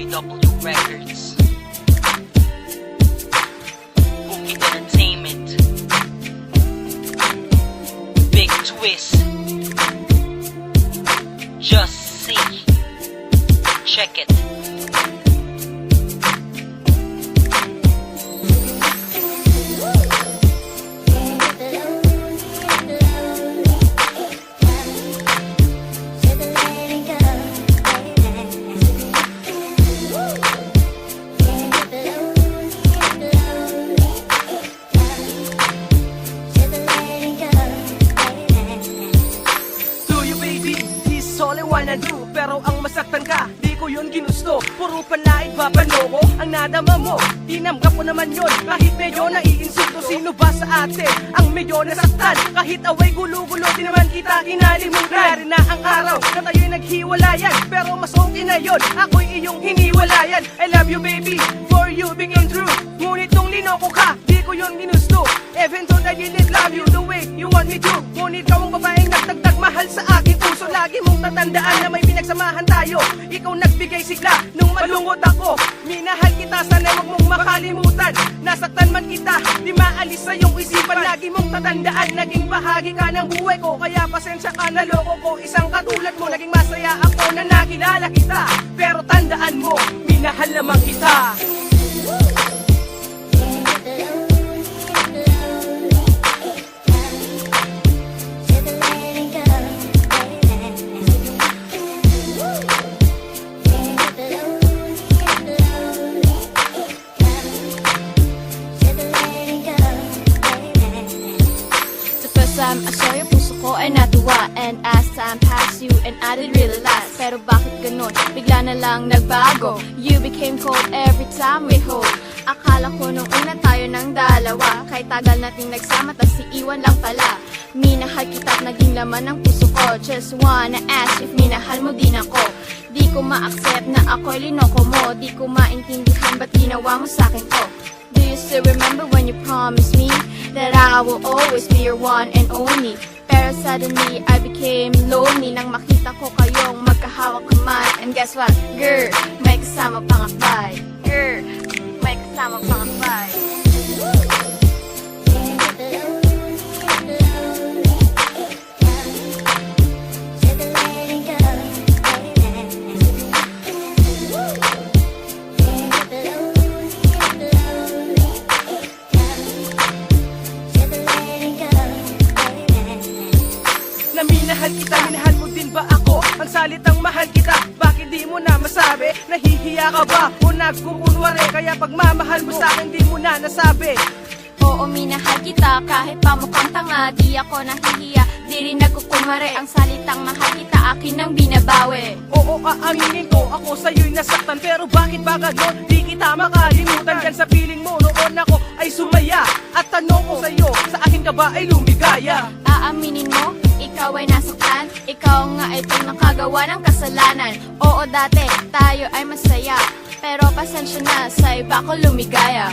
OAW Records, Bukid Entertainment, Big Twist, Just See, check it. All I wanna do, pero ang masaktan ka, di ko yun ginusto. Puro panlait ba panloko ang nadama mo? Tinamgap ko naman yun, kahit medyo naiinsulto. Sino ba sa atin ang medyo nasaktan? Kahit away gulo-gulo, di naman kita kinalimutan. Nangyari na ang araw na tayo'y naghiwalayan, pero mas okay na yun, ako'y iyong hiniwalayan. I love you baby, for you became true. Ngunit nung linoko ka, di ko yun ginusto. Even though I didn't love you the way you want me to. Ngunit ka mong babaeng nagdagdag mahal sa aking puso. Lagi mong tatandaan na may pinagsamahan tayo. Ikaw nagbigay sigla nung malungkot ako. Minahal kita, sana wag mong makalimutan. Nasaktan man kita, di maalis sa iyong isipan. Lagi mong tatandaan, naging bahagi ka ng buhay ko. Kaya pasensya ka, naloko ko. Isang katulad mo, naging masaya ako na nakilala kita. Pero tandaan mo, minahal naman kita. I saw your puso ko ay natuwa. And as time passed you and I didn't realize. Pero bakit ganun? Bigla na lang nagbago. You became cold every time we hold. Akala ko nung una tayo ng dalawa. Kahit tagal nating nagsama, tas iiwan lang pala. Minahal kita't naging laman ng puso ko. Just wanna ask if minahal mo din ako. Di ko ma-accept na ako'y linoko mo. Di ko maintindihan ba't ginawa mo sa'kin to. Do you still remember when you promised me that I will always be your one and only? Pero suddenly I became lonely nang makita ko kayong magkahawak kamay. And guess what? Girl, may kasama pang akbay. Girl, may kasama pang akbay. Minahal kita, minahal mo din ba ako? Ang salitang mahal kita, bakit di mo na masabi? Nahihiya ka ba o nagkukunwari? Kaya pagmamahal mo sa'kin di mo na nasabi. Oo, minahal kita kahit pa mukhang tanga. Di ako nahihiya, di rin nagkukunwari. Ang salitang mahal kita akin nang binabawi. Oo, aaminin ko, ako sa'yo'y nasaktan. Pero bakit ba ganon? Di kita makalimutan. Dyan sa piling mo, noon ako ay sumaya. At tanong ko sa'yo, sa akin ka ba ay lumigaya? Aaminin mo, ikaw ay nasaktan. Ikaw nga itong nakagawa ng kasalanan. Oo, dati tayo ay masaya, pero pasensya na, sa iba ko lumigaya.